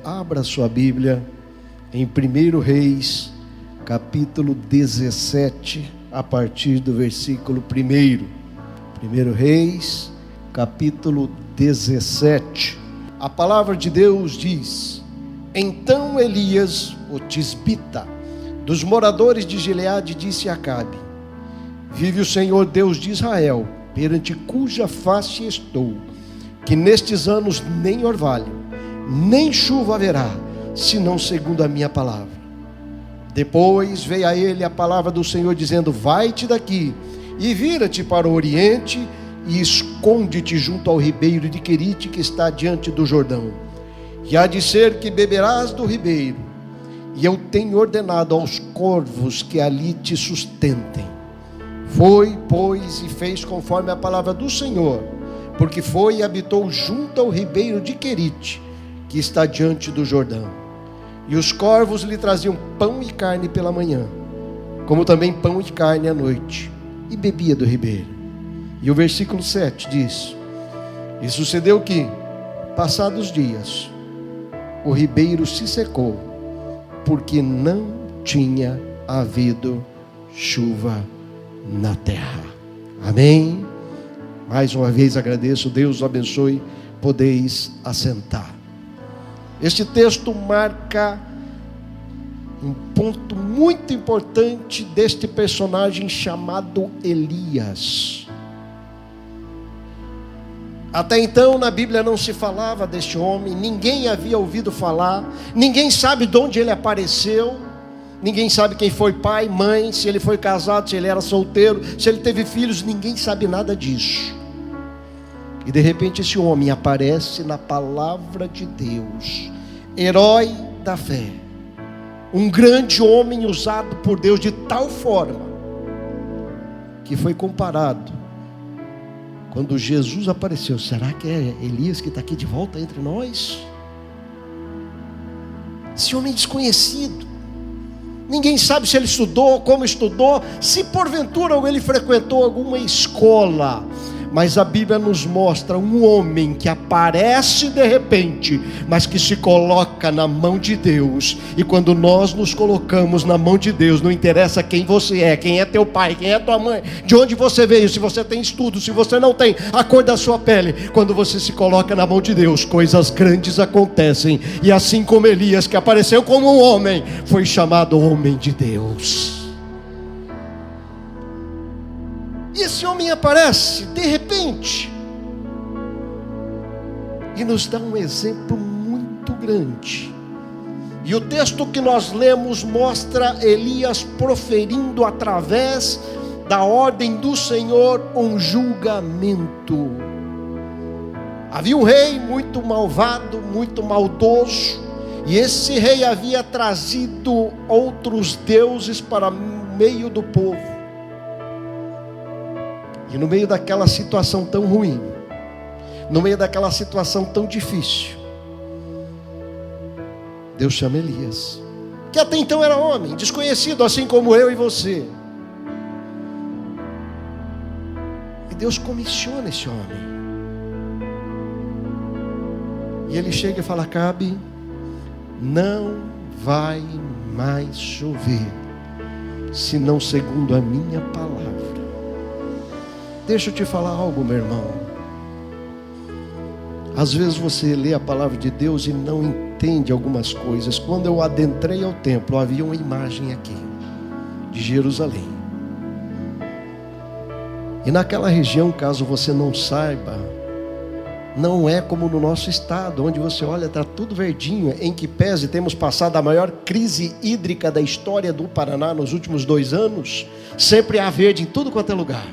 Abra sua Bíblia em 1 Reis, capítulo 17, a partir do versículo 1. 1 Reis, capítulo 17. A palavra de Deus diz: Então Elias, o tisbita, dos moradores de Gileade, disse a Acabe: Vive o Senhor Deus de Israel, perante cuja face estou, que nestes anos nem orvalho, nem chuva haverá, senão segundo a minha palavra. Depois veio a ele a palavra do Senhor, dizendo: Vai-te daqui, e vira-te para o oriente, e esconde-te junto ao ribeiro de Querite, que está diante do Jordão. E há de ser que beberás do ribeiro, e eu tenho ordenado aos corvos que ali te sustentem. Foi, pois, e fez conforme a palavra do Senhor, porque foi e habitou junto ao ribeiro de Querite, que está diante do Jordão. E os corvos lhe traziam pão e carne pela manhã, como também pão e carne à noite, e bebia do ribeiro. E o versículo 7 diz: E sucedeu que, passados dias, o ribeiro se secou, porque não tinha havido chuva na terra. Amém? Mais uma vez agradeço, Deus o abençoe, podeis assentar. Este texto marca um ponto muito importante deste personagem chamado Elias. Até então na Bíblia não se falava deste homem, ninguém havia ouvido falar, ninguém sabe de onde ele apareceu, ninguém sabe quem foi pai, mãe, se ele foi casado, se ele era solteiro, se ele teve filhos, ninguém sabe nada disso. E de repente esse homem aparece na palavra de Deus, herói da fé, um grande homem usado por Deus de tal forma que foi comparado, quando Jesus apareceu: será que é Elias que está aqui de volta entre nós? Esse homem desconhecido, ninguém sabe se ele estudou, como estudou, se porventura ele frequentou alguma escola. Mas a Bíblia nos mostra um homem que aparece de repente, mas que se coloca na mão de Deus. E quando nós nos colocamos na mão de Deus, não interessa quem você é, quem é teu pai, quem é tua mãe, de onde você veio, se você tem estudo, se você não tem, a cor da sua pele. Quando você se coloca na mão de Deus, coisas grandes acontecem. E assim como Elias, que apareceu como um homem, foi chamado homem de Deus. E esse homem aparece de repente e nos dá um exemplo muito grande. E o texto que nós lemos mostra Elias proferindo através da ordem do Senhor um julgamento. Havia um rei muito malvado, muito maldoso, e esse rei havia trazido outros deuses para o meio do povo. E no meio daquela situação tão ruim, no meio daquela situação tão difícil, Deus chama Elias, que até então era homem, desconhecido, assim como eu e você. E Deus comissiona esse homem. E ele chega e fala: Acabe, não vai mais chover, senão segundo a minha palavra. Deixa eu te falar algo, meu irmão. Às vezes você lê a palavra de Deus e não entende algumas coisas. Quando eu adentrei ao templo, havia uma imagem aqui de Jerusalém. E naquela região, caso você não saiba, não é como no nosso estado, onde você olha, está tudo verdinho. Em que pese temos passado a maior crise hídrica da história do Paraná nos últimos 2 anos, sempre há verde em tudo quanto é lugar.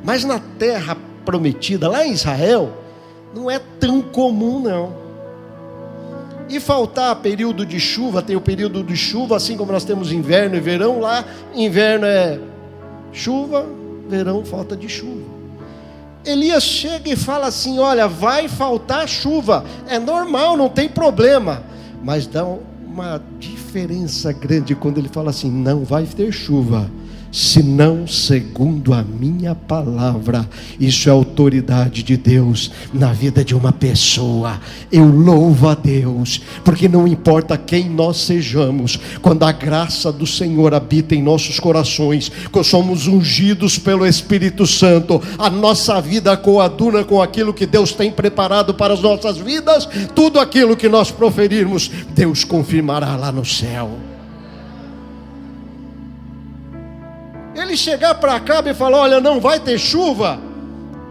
Mas na terra prometida, lá em Israel, não é tão comum não. E faltar período de chuva, tem o período de chuva, assim como nós temos inverno e verão. Lá inverno é chuva, verão falta de chuva. Elias chega e fala assim: olha, vai faltar chuva, é normal, não tem problema. Mas dá uma diferença grande quando ele fala assim: não vai ter chuva, senão segundo a minha palavra. Isso é autoridade de Deus na vida de uma pessoa. Eu louvo a Deus, porque não importa quem nós sejamos, quando a graça do Senhor habita em nossos corações, quando somos ungidos pelo Espírito Santo, a nossa vida coaduna com aquilo que Deus tem preparado para as nossas vidas. Tudo aquilo que nós proferirmos, Deus confirmará lá no céu. Ele chegar para Acabe e falar: olha, não vai ter chuva,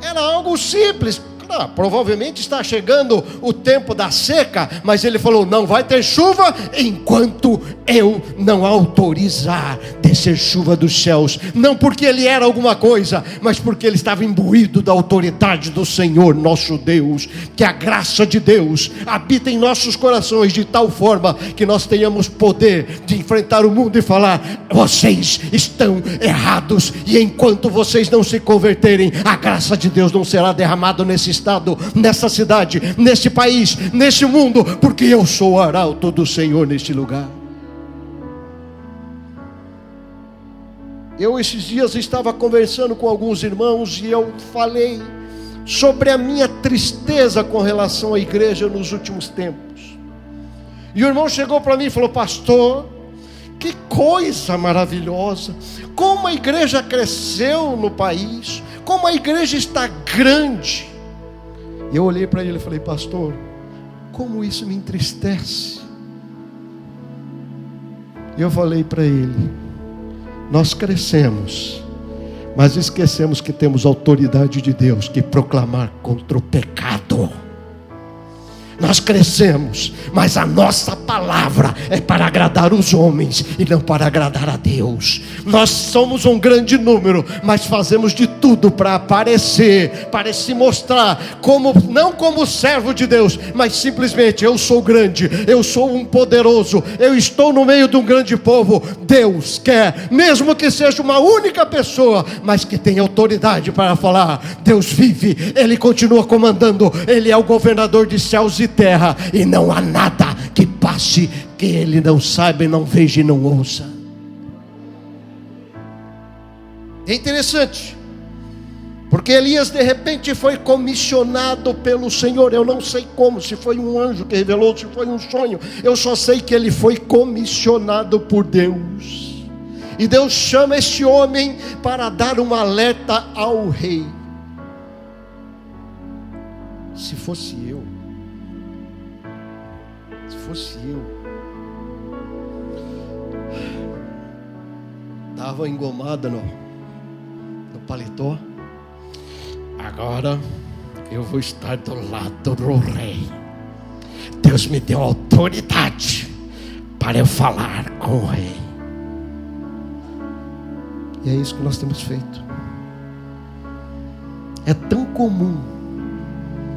era algo simples. Claro, provavelmente está chegando o tempo da seca, mas ele falou: não vai ter chuva enquanto eu não autorizar descer chuva dos céus. Não porque ele era alguma coisa, mas porque ele estava imbuído da autoridade do Senhor nosso Deus. Que a graça de Deus habita em nossos corações de tal forma que nós tenhamos poder de enfrentar o mundo e falar: vocês estão errados, e enquanto vocês não se converterem, a graça de Deus não será derramada nesse estado, nessa cidade, nesse país, nesse mundo, porque eu sou o arauto do Senhor neste lugar. Eu esses dias estava conversando com alguns irmãos e eu falei sobre a minha tristeza com relação à igreja nos últimos tempos. E o irmão chegou para mim e falou: pastor, que coisa maravilhosa, como a igreja cresceu no país, como a igreja está grande. E eu olhei para ele e falei: pastor, como isso me entristece. E eu falei para ele: nós crescemos, mas esquecemos que temos autoridade de Deus que proclamar contra o pecado. Nós crescemos, mas a nossa palavra é para agradar os homens e não para agradar a Deus. Nós somos um grande número, mas fazemos de tudo para aparecer, para se mostrar como, não como servo de Deus, mas simplesmente: eu sou grande, eu sou um poderoso, eu estou no meio de um grande povo. Deus quer, mesmo que seja uma única pessoa, mas que tenha autoridade para falar: Deus vive, Ele continua comandando, Ele é o governador de céus e terra, e não há nada que passe que Ele não saiba, e não veja e não ouça. É interessante, porque Elias de repente foi comissionado pelo Senhor. Eu não sei como, se foi um anjo que revelou, se foi um sonho. Eu só sei que ele foi comissionado por Deus. E Deus chama esse homem para dar um alerta ao rei. Se fosse eu, dava engomada no paletó. Agora eu vou estar do lado do rei. Deus me deu autoridade para eu falar com o rei. E é isso que nós temos feito. É tão comum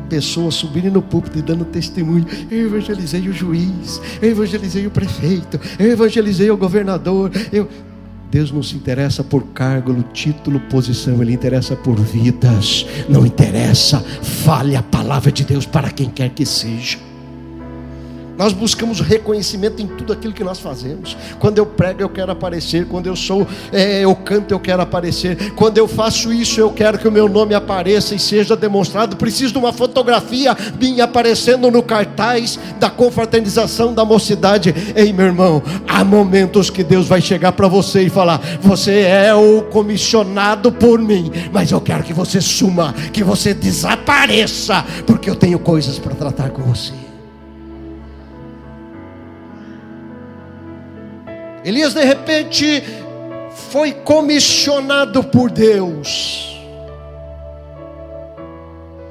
pessoas subirem no púlpito e dando testemunho: eu evangelizei o juiz, eu evangelizei o prefeito, eu evangelizei o governador. Deus não se interessa por cargo, título, posição. Ele interessa por vidas. Não interessa, fale a palavra de Deus para quem quer que seja. Nós buscamos reconhecimento em tudo aquilo que nós fazemos. Quando eu prego, eu quero aparecer. Quando eu canto, eu quero aparecer. Quando eu faço isso, eu quero que o meu nome apareça e seja demonstrado. Preciso de uma fotografia minha aparecendo no cartaz da confraternização da mocidade. Ei, meu irmão, há momentos que Deus vai chegar para você e falar: você é o comissionado por mim, mas eu quero que você suma, que você desapareça, porque eu tenho coisas para tratar com você. Elias de repente foi comissionado por Deus.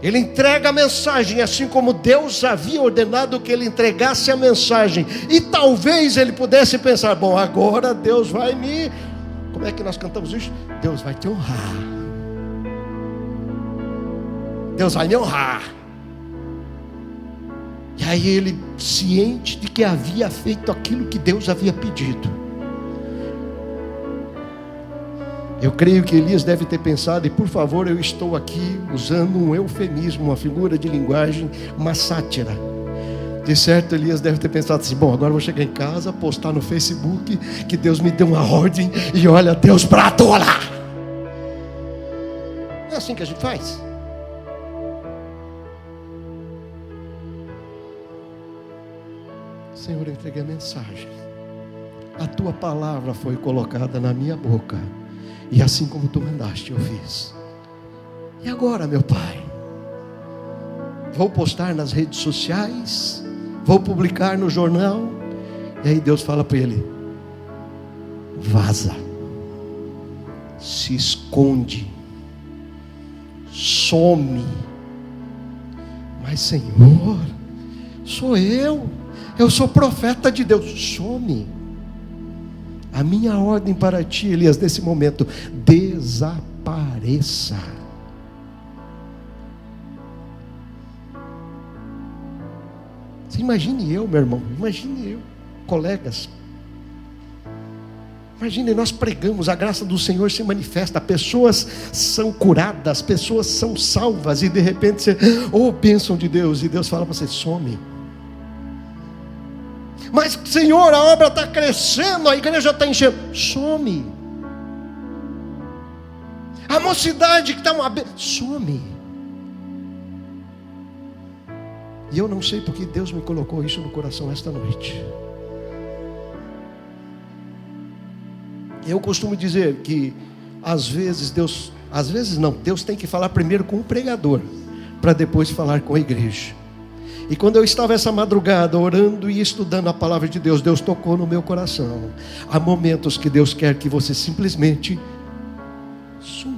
Ele entrega a mensagem, assim como Deus havia ordenado que ele entregasse a mensagem. E talvez ele pudesse pensar: bom, agora Deus vai me... Como é que nós cantamos isso? Deus vai te honrar. Deus vai me honrar. E aí ele, ciente de que havia feito aquilo que Deus havia pedido, eu creio que Elias deve ter pensado, e por favor, eu estou aqui usando um eufemismo, uma figura de linguagem, uma sátira. De certo, Elias deve ter pensado assim: bom, agora eu vou chegar em casa, postar no Facebook que Deus me deu uma ordem e olha, Deus bradou lá. É assim que a gente faz. Senhor, eu entreguei a mensagem. A tua palavra foi colocada na minha boca. E assim como tu mandaste, eu fiz. E agora, meu Pai? Vou postar nas redes sociais, vou publicar no jornal. E aí Deus fala para ele: vaza, se esconde, some. Mas Senhor, sou eu sou profeta de Deus. Some. A minha ordem para ti, Elias, nesse momento: desapareça. Você imagine eu, meu irmão, imagine eu, colegas. Imagine, nós pregamos, a graça do Senhor se manifesta, pessoas são curadas, pessoas são salvas, e de repente você, bênção de Deus, e Deus fala para você: some. Mas Senhor, a obra está crescendo, a igreja está enchendo. Some. A mocidade que está some. E eu não sei porque Deus me colocou isso no coração esta noite. Eu costumo dizer que às vezes Deus tem que falar primeiro com o pregador, para depois falar com a igreja. E quando eu estava essa madrugada orando e estudando a palavra de Deus, Deus tocou no meu coração. Há momentos que Deus quer que você simplesmente suma.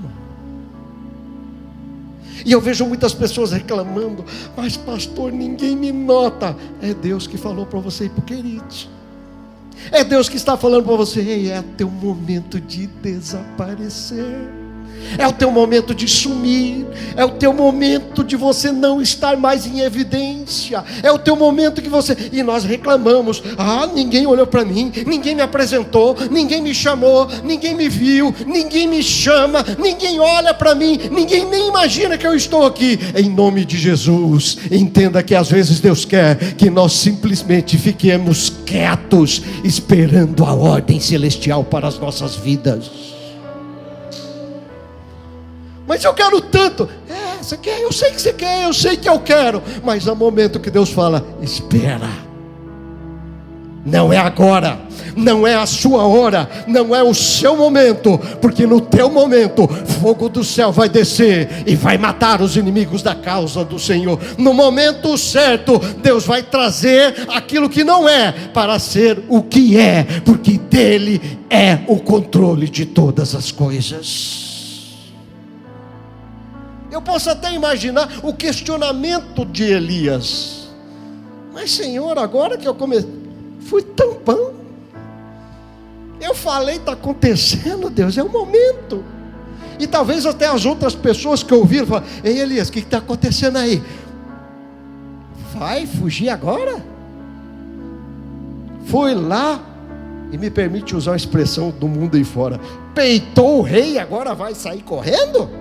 E eu vejo muitas pessoas reclamando: mas pastor, ninguém me nota. É Deus que falou para você ir para o Querite. É Deus que está falando para você: ei, é teu momento de desaparecer. É o teu momento de sumir. É o teu momento de você não estar mais em evidência. É o teu momento que você... E nós reclamamos: ninguém olhou para mim, ninguém me apresentou, ninguém me chamou, ninguém me viu, ninguém me chama, ninguém olha para mim, ninguém nem imagina que eu estou aqui. Em nome de Jesus, entenda que às vezes Deus quer que nós simplesmente fiquemos quietos, esperando a ordem celestial para as nossas vidas. Mas eu quero tanto. Você quer? Eu sei que você quer, eu sei que eu quero. Mas há momento que Deus fala: espera. Não é agora, não é a sua hora, não é o seu momento, porque no teu momento, fogo do céu vai descer e vai matar os inimigos da causa do Senhor. No momento certo, Deus vai trazer aquilo que não é, para ser o que é, porque dele é o controle de todas as coisas. Eu posso até imaginar o questionamento de Elias: mas Senhor, agora que eu fui tão bom, eu falei, está acontecendo, Deus, é o momento. E talvez até as outras pessoas que ouviram falam: ei Elias, o que está acontecendo aí? Vai fugir agora? Foi lá, e me permite usar a expressão do mundo aí fora, peitou o rei e agora vai sair correndo?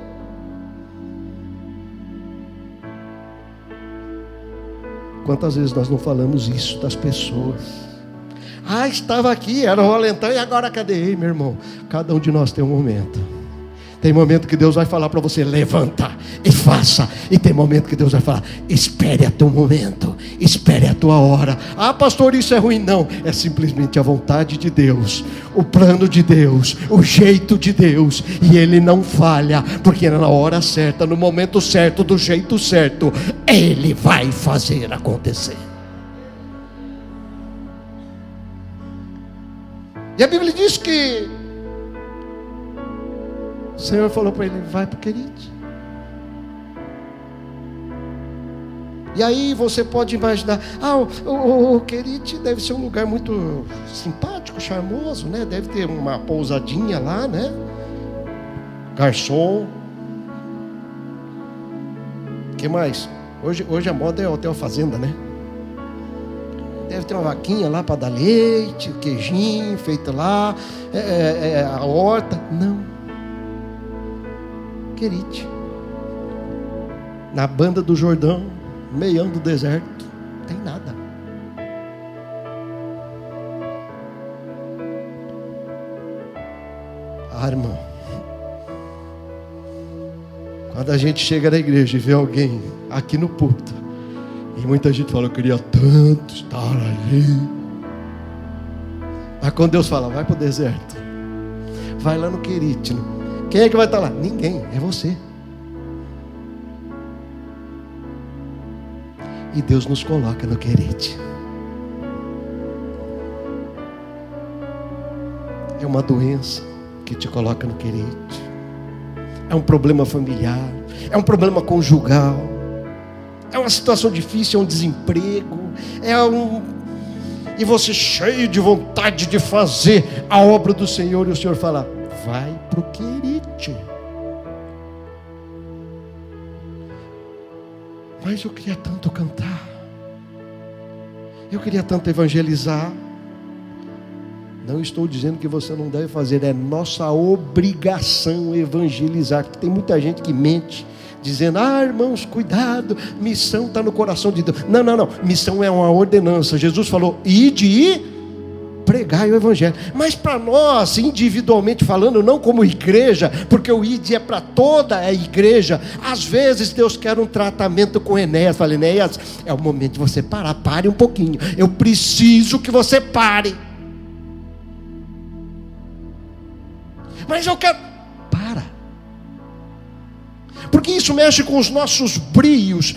Quantas vezes nós não falamos isso das pessoas? Estava aqui, era o valentão, e agora cadê? Ei, meu irmão, cada um de nós tem um momento. Tem momento que Deus vai falar para você: levanta e faça. E tem momento que Deus vai falar: espere a teu momento, espere a tua hora. Pastor, isso é ruim. Não, é simplesmente a vontade de Deus, o plano de Deus, o jeito de Deus. E Ele não falha, porque na hora certa, no momento certo, do jeito certo, Ele vai fazer acontecer. E a Bíblia diz que o Senhor falou para ele: vai para o Querite. E aí você pode imaginar: o Querite deve ser um lugar muito simpático, charmoso, né? Deve ter uma pousadinha lá, né? Garçom. O que mais? Hoje a moda é hotel fazenda, né? Deve ter uma vaquinha lá para dar leite, queijinho feito lá, a horta. Não. Querite, na banda do Jordão, meião do deserto, não tem nada. Irmão, quando a gente chega na igreja e vê alguém aqui no púlpito, e muita gente fala, eu queria tanto estar ali. Mas quando Deus fala, vai para o deserto, vai lá no Querite, quem é que vai estar lá? Ninguém, é você. E Deus nos coloca no Querite. É uma doença que te coloca no Querite. É um problema familiar, é um problema conjugal, é uma situação difícil, é um desemprego, e você cheio de vontade de fazer a obra do Senhor, e o Senhor fala, vai para o Querite. Mas eu queria tanto cantar, eu queria tanto evangelizar. Não estou dizendo que você não deve fazer, é nossa obrigação evangelizar, porque tem muita gente que mente, dizendo, irmãos, cuidado, missão está no coração de Deus. Não, missão é uma ordenança. Jesus falou, ide e pregai o evangelho. Mas para nós, individualmente falando, não como igreja, porque o ide é para toda a igreja. Às vezes Deus quer um tratamento com Enéas. Fala, Enéas, é o momento de você parar, pare um pouquinho, eu preciso que você pare. Mas eu quero, para, porque isso mexe com os nossos brios.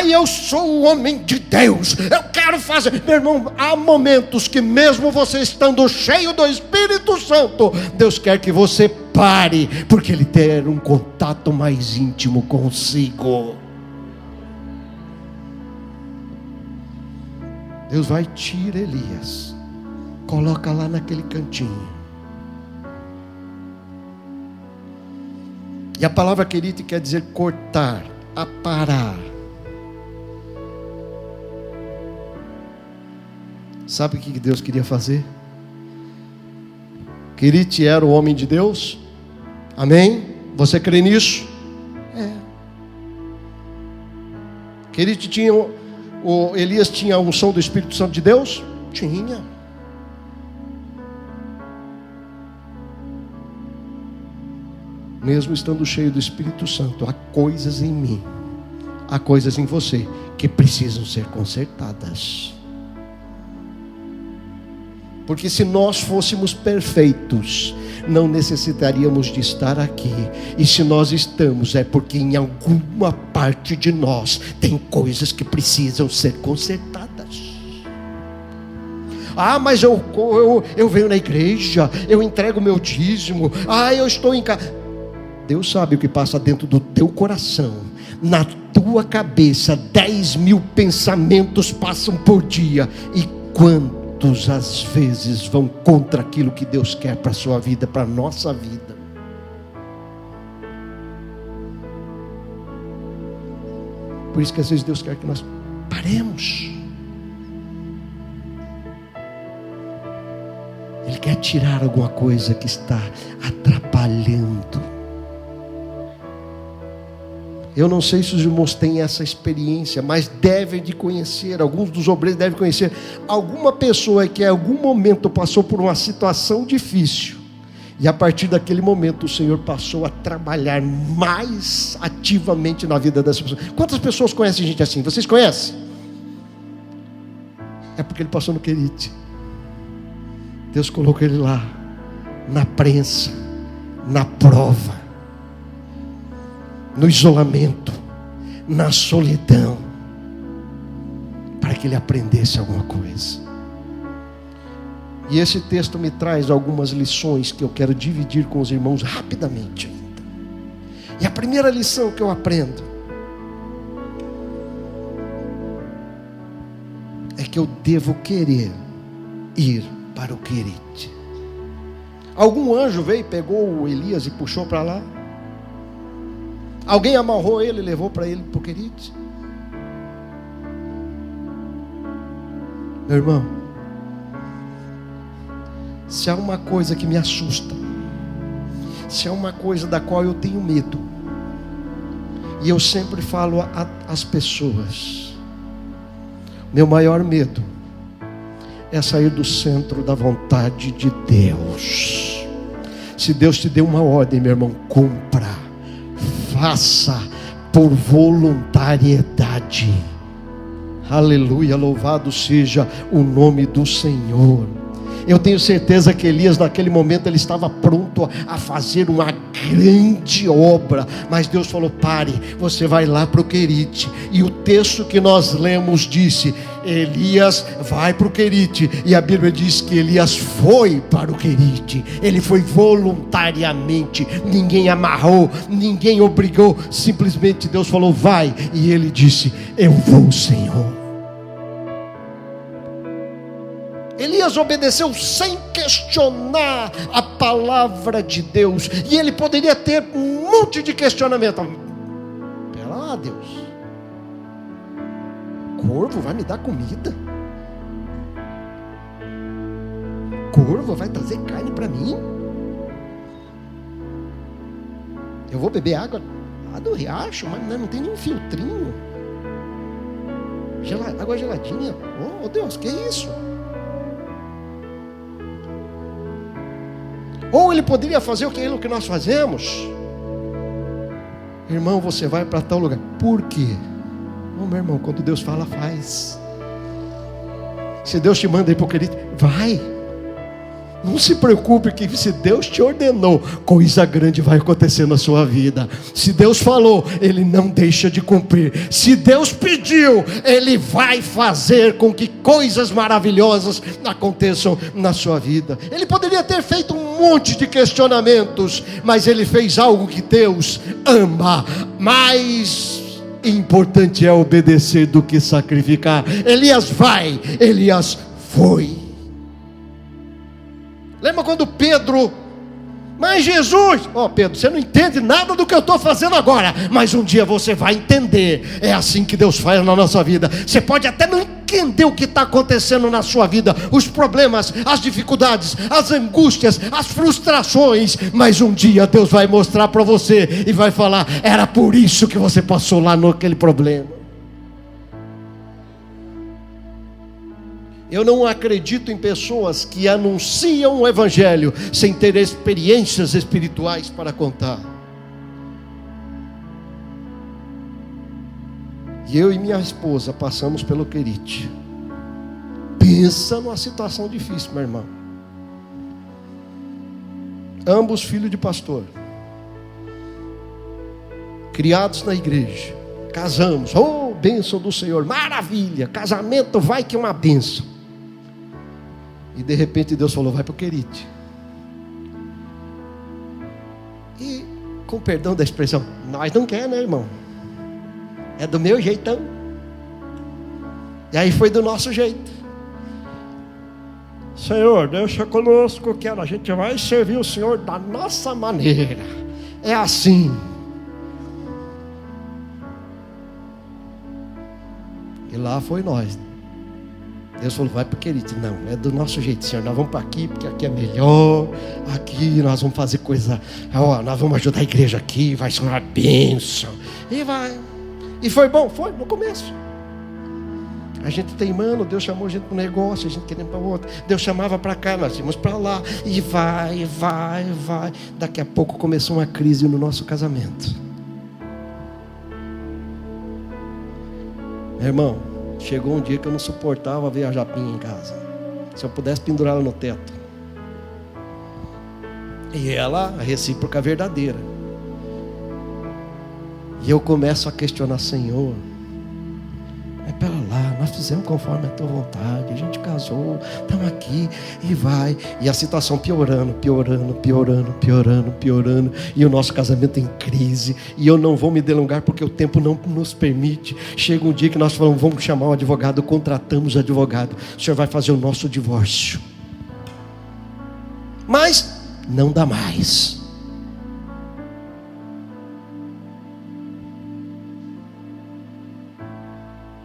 Eu sou um homem de Deus, eu quero fazer. Meu irmão, há momentos que mesmo você estando cheio do Espírito Santo, Deus quer que você pare, porque Ele tem um contato mais íntimo consigo. Deus vai tirar Elias, coloca lá naquele cantinho. E a palavra querite quer dizer cortar, aparar. Sabe o que Deus queria fazer? Querite era o homem de Deus. Amém? Você crê nisso? Querite tinha, Elias tinha a unção do Espírito Santo de Deus? Tinha. Mesmo estando cheio do Espírito Santo, há coisas em mim, há coisas em você que precisam ser consertadas. Porque se nós fôssemos perfeitos, não necessitaríamos de estar aqui. E se nós estamos, é porque em alguma parte de nós tem coisas que precisam ser consertadas. Mas eu venho na igreja, eu entrego meu dízimo, eu estou em casa. Deus sabe o que passa dentro do teu coração. Na tua cabeça 10.000 pensamentos passam por dia. E quantos às vezes vão contra aquilo que Deus quer para a sua vida, para a nossa vida? Por isso que às vezes Deus quer que nós paremos. Ele quer tirar alguma coisa que está atrapalhando. Eu não sei se os irmãos têm essa experiência, mas devem de conhecer, alguns dos obreiros devem conhecer alguma pessoa que em algum momento passou por uma situação difícil, e a partir daquele momento o Senhor passou a trabalhar mais ativamente na vida dessa pessoa. Quantas pessoas conhecem gente assim? Vocês conhecem? É porque ele passou no Querite. Deus colocou ele lá, na prensa, na prova, no isolamento, na solidão, para que ele aprendesse alguma coisa. E esse texto me traz algumas lições que eu quero dividir com os irmãos rapidamente ainda. E a primeira lição que eu aprendo é que eu devo querer ir para o Querite. Algum anjo veio, pegou o Elias e puxou para lá? Alguém amarrou ele e levou para ele para o Querite? Meu irmão, se há uma coisa que me assusta, se há uma coisa da qual eu tenho medo, e eu sempre falo às pessoas, meu maior medo é sair do centro da vontade de Deus. Se Deus te deu uma ordem, meu irmão, cumpra, faça por voluntariedade. Aleluia, louvado seja o nome do Senhor. Eu tenho certeza que Elias naquele momento ele estava pronto a fazer uma grande obra, mas Deus falou: pare, você vai lá para o Querite. E o texto que nós lemos disse: Elias vai para o Querite, e a Bíblia diz que Elias foi para o Querite. Ele foi voluntariamente, ninguém amarrou, ninguém obrigou, simplesmente Deus falou: vai, e ele disse: eu vou, Senhor. Elias obedeceu sem questionar a palavra de Deus. E ele poderia ter um monte de questionamento. Pera lá, Deus, corvo vai me dar comida? Corvo vai trazer carne para mim? Eu vou beber água lá do riacho, mas não tem nenhum filtrinho. Água geladinha. Oh Deus, que isso? Ou ele poderia fazer aquilo que nós fazemos. Irmão, você vai para tal lugar. Por quê? Oh, meu irmão, quando Deus fala, faz. Se Deus te manda ir para o Querite, vai. Não se preocupe que se Deus te ordenou, coisa grande vai acontecer na sua vida. Se Deus falou, Ele não deixa de cumprir. Se Deus pediu, Ele vai fazer com que coisas maravilhosas aconteçam na sua vida. Ele poderia ter feito um monte de questionamentos, mas Ele fez algo que Deus ama. Mais importante é obedecer do que sacrificar. Elias vai, Elias foi. Lembra quando Pedro: mas Jesus, Pedro, você não entende nada do que eu estou fazendo agora, mas um dia você vai entender. É assim que Deus faz na nossa vida. Você pode até não entender o que está acontecendo na sua vida, os problemas, as dificuldades, as angústias, as frustrações, mas um dia Deus vai mostrar para você e vai falar: era por isso que você passou lá naquele problema. Eu não acredito em pessoas que anunciam o Evangelho sem ter experiências espirituais para contar. E eu e minha esposa passamos pelo Querite. Pensa numa situação difícil, meu irmão. Ambos filhos de pastor, criados na igreja, casamos, oh, bênção do Senhor, maravilha, casamento vai que é uma bênção. E de repente Deus falou: vai para o Querite. E, com perdão da expressão, nós não quer, né, irmão? É do meu jeitão. E aí foi do nosso jeito. Senhor, deixa conosco que a gente vai servir o Senhor da nossa maneira. É assim. E lá foi nós. Deus falou: vai para o Querite. Não, é do nosso jeito, Senhor. Nós vamos para aqui, porque aqui é melhor. Aqui nós vamos fazer coisa. Nós vamos ajudar a igreja aqui. Vai ser uma bênção. E vai. E foi bom? Foi, no começo. A gente teimando, Deus chamou a gente para um negócio, a gente querendo para outro. Deus chamava para cá, nós íamos para lá. E vai. Daqui a pouco começou uma crise no nosso casamento. Meu irmão, chegou um dia que eu não suportava ver a Japinha em casa. Se eu pudesse pendurar ela no teto. E ela, a recíproca verdadeira. E eu começo a questionar: Senhor, mas pera lá, nós fizemos conforme a tua vontade, a gente casou, estamos aqui, e vai. E a situação piorando. E o nosso casamento em crise. E eu não vou me delongar porque o tempo não nos permite. Chega um dia que nós falamos: vamos chamar o advogado, contratamos o advogado. O senhor vai fazer o nosso divórcio. Mas não dá mais.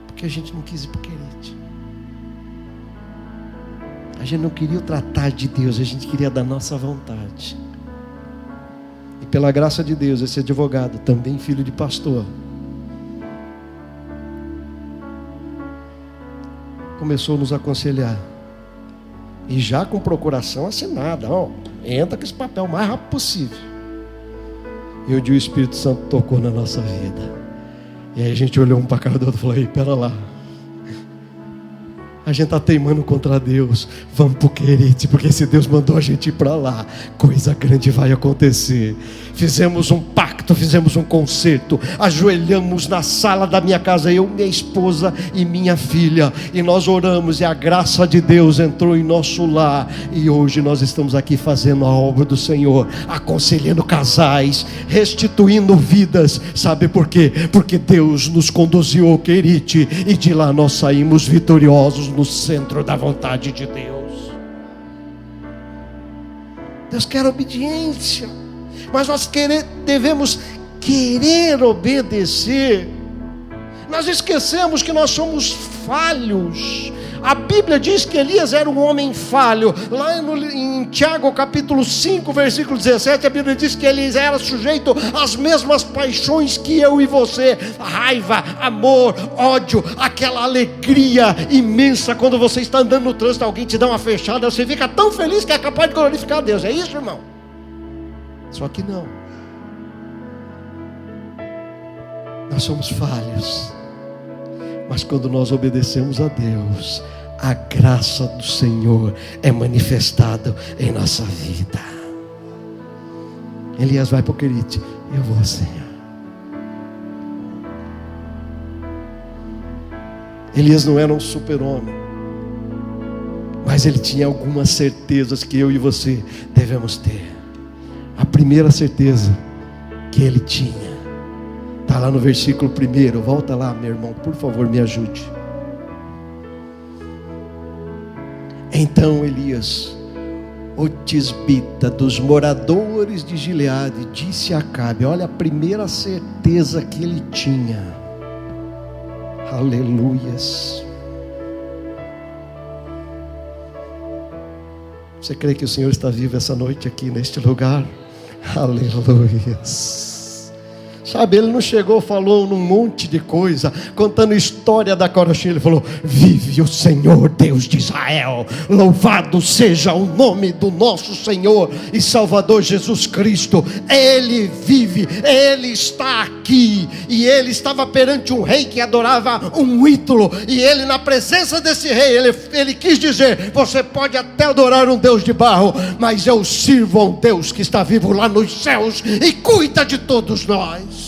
Porque a gente não quis ir para o Querite. A gente não queria o tratar de Deus, a gente queria da nossa vontade. E pela graça de Deus, esse advogado, também filho de pastor, começou a nos aconselhar. E já com procuração assinada. Entra com esse papel o mais rápido possível. E um dia o Espírito Santo tocou na nossa vida. E aí a gente olhou um para a cara do outro e falou: ei, pera lá. A gente está teimando contra Deus. Vamos para o Querite, porque se Deus mandou a gente ir para lá, coisa grande vai acontecer. Fizemos um pacto, fizemos um concerto. Ajoelhamos na sala da minha casa, eu, minha esposa e minha filha. E nós oramos e a graça de Deus entrou em nosso lar. E hoje nós estamos aqui fazendo a obra do Senhor, aconselhando casais, restituindo vidas. Sabe por quê? Porque Deus nos conduziu ao Querite e de lá nós saímos vitoriosos no centro da vontade de Deus. Deus quer obediência, mas nós devemos querer obedecer. Nós esquecemos que nós somos falhos. A Bíblia diz que Elias era um homem falho. Lá em Tiago capítulo 5 versículo 17, a Bíblia diz que Elias era sujeito às mesmas paixões que eu e você: raiva, amor, ódio, aquela alegria imensa quando você está andando no trânsito, alguém te dá uma fechada, você fica tão feliz que é capaz de glorificar a Deus. É isso, irmão? Só que não. Nós somos falhos, mas quando nós obedecemos a Deus, a graça do Senhor é manifestada em nossa vida. Elias vai para o Querite. Eu vou, Senhor. Elias não era um super-homem, mas ele tinha algumas certezas que eu e você devemos ter. A primeira certeza que ele tinha está lá no versículo 1. Volta lá, meu irmão, por favor, me ajude. Então Elias, o tisbita, dos moradores de Gileade, disse a Acabe: olha a primeira certeza que ele tinha. Aleluias. Você crê que o Senhor está vivo essa noite aqui neste lugar? Aleluias. Sabe, ele não chegou, falou num monte de coisa, contando história da carochinha. Ele falou: vive o Senhor Deus de Israel, louvado seja o nome do nosso Senhor e Salvador Jesus Cristo. Ele vive, Ele está aqui. E ele estava perante um rei que adorava um ídolo, e ele, na presença desse rei, ele quis dizer: você pode até adorar um Deus de barro, mas eu sirvo a um Deus que está vivo lá nos céus e cuida de todos nós.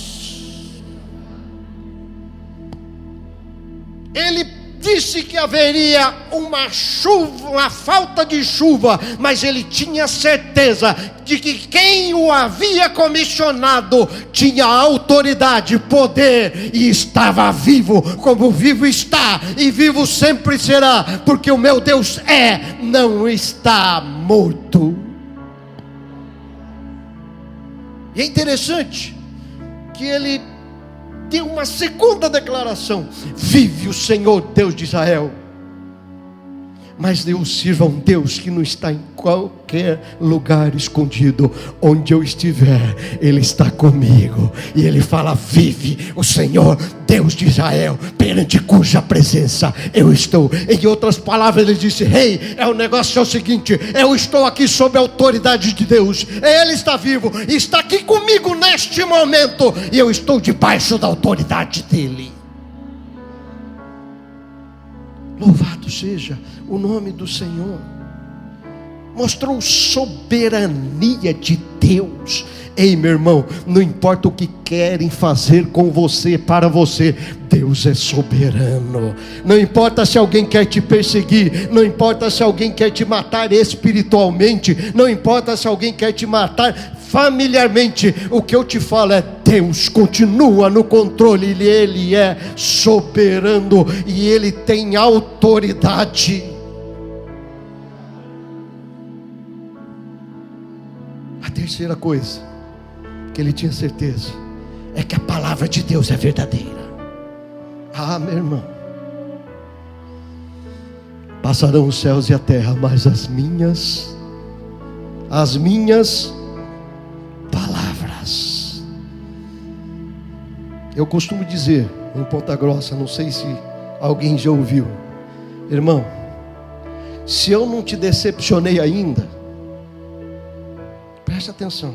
Ele disse que haveria uma chuva, uma falta de chuva, mas ele tinha certeza de que quem o havia comissionado tinha autoridade, poder, e estava vivo, como vivo está e vivo sempre será, porque o meu Deus não está morto. E é interessante que ele tem uma segunda declaração: vive o Senhor Deus de Israel. Mas eu sirvo a um Deus que não está em qualquer lugar escondido. Onde eu estiver, Ele está comigo. E Ele fala: vive o Senhor Deus de Israel, perante cuja presença eu estou. Em outras palavras, ele disse: rei, o negócio é o seguinte: eu estou aqui sob a autoridade de Deus. Ele está vivo, está aqui comigo neste momento, e eu estou debaixo da autoridade dele. Louvado seja o nome do Senhor. Mostrou soberania de Deus. Ei, meu irmão, não importa o que querem fazer com você, para você, Deus é soberano. Não importa se alguém quer te perseguir, não importa se alguém quer te matar espiritualmente, não importa se alguém quer te matar familiarmente. O que eu te falo é: Deus continua no controle, Ele é soberano e Ele tem autoridade. A terceira coisa que ele tinha certeza é que a palavra de Deus é verdadeira. Ah, meu irmão, passarão os céus e a terra, mas as minhas palavras. Eu costumo dizer em Ponta Grossa, não sei se alguém já ouviu: irmão, se eu não te decepcionei ainda, Preste atenção.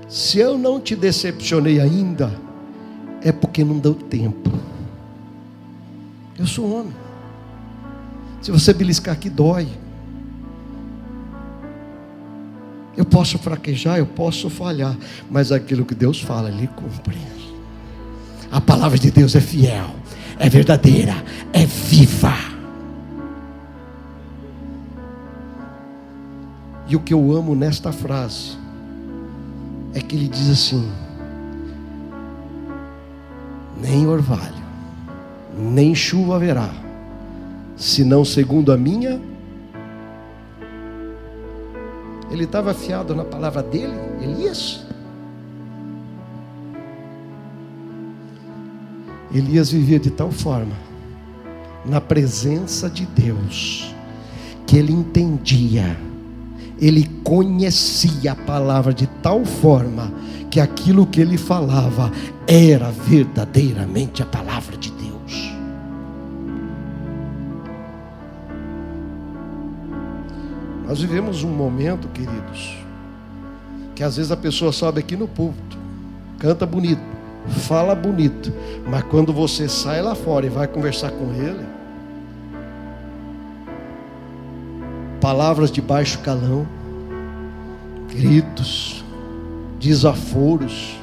Se eu não te decepcionei ainda, é porque não deu tempo. Eu sou homem. Se você beliscar aqui, dói. Eu posso fraquejar, eu posso falhar, mas aquilo que Deus fala, Ele cumpre. A palavra de Deus é fiel, é verdadeira, é viva. E o que eu amo nesta frase é que Ele diz assim: nem orvalho, nem chuva haverá, senão segundo a minha. Ele estava fiado na palavra dele, Elias. Elias vivia de tal forma, na presença de Deus, que ele entendia, ele conhecia a palavra de tal forma, que aquilo que ele falava era verdadeiramente a palavra de Deus. Nós vivemos um momento, queridos, que às vezes a pessoa sobe aqui no púlpito, canta bonito, fala bonito, mas quando você sai lá fora e vai conversar com ele, palavras de baixo calão, gritos, desaforos.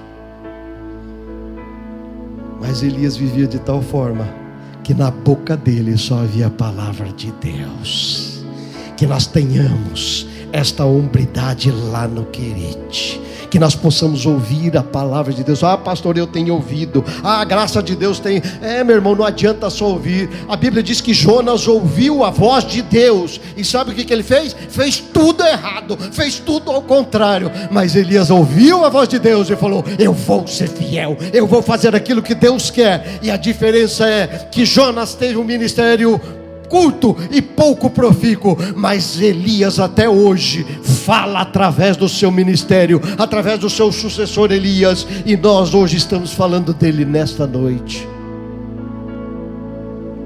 Mas Elias vivia de tal forma que na boca dele só havia a palavra de Deus. Que nós tenhamos esta hombridade lá no Querite, que nós possamos ouvir a palavra de Deus. Ah, pastor, eu tenho ouvido. Ah, a graça de Deus tem. Meu irmão, não adianta só ouvir. A Bíblia diz que Jonas ouviu a voz de Deus, e sabe o que ele fez? Fez tudo errado, fez tudo ao contrário. Mas Elias ouviu a voz de Deus e falou: eu vou ser fiel, eu vou fazer aquilo que Deus quer. E a diferença é que Jonas teve um ministério curto e pouco profícuo, mas Elias até hoje fala através do seu ministério, através do seu sucessor Elias, e nós hoje estamos falando dele nesta noite.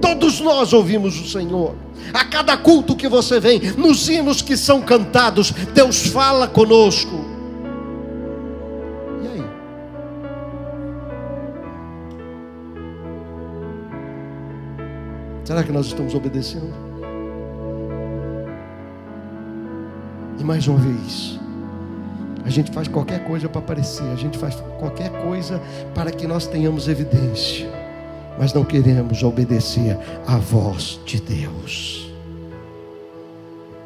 Todos nós ouvimos o Senhor. A cada culto que você vem, nos hinos que são cantados, Deus fala conosco. E aí? Será que nós estamos obedecendo? E mais uma vez, a gente faz qualquer coisa para aparecer, a gente faz qualquer coisa para que nós tenhamos evidência, mas não queremos obedecer à voz de Deus.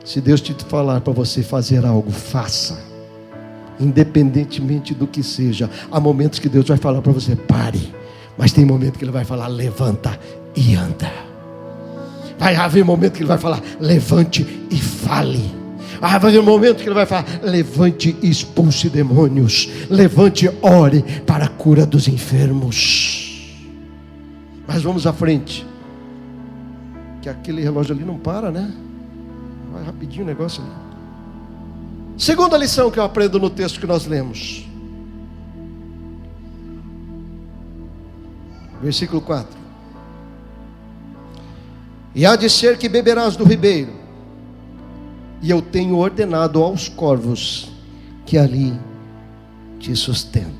Se Deus te falar para você fazer algo, faça, independentemente do que seja. Há momentos que Deus vai falar para você: pare, mas tem momento que Ele vai falar: levanta e anda. Vai haver momento que Ele vai falar: levante e fale. Vai haver momento que Ele vai falar: levante e expulse demônios. Levante e ore para a cura dos enfermos. Mas vamos à frente, que aquele relógio ali não para, né? Vai rapidinho o negócio ali. Segunda lição que eu aprendo no texto que nós lemos, versículo 4. E há de ser que beberás do ribeiro, e eu tenho ordenado aos corvos que ali te sustentem.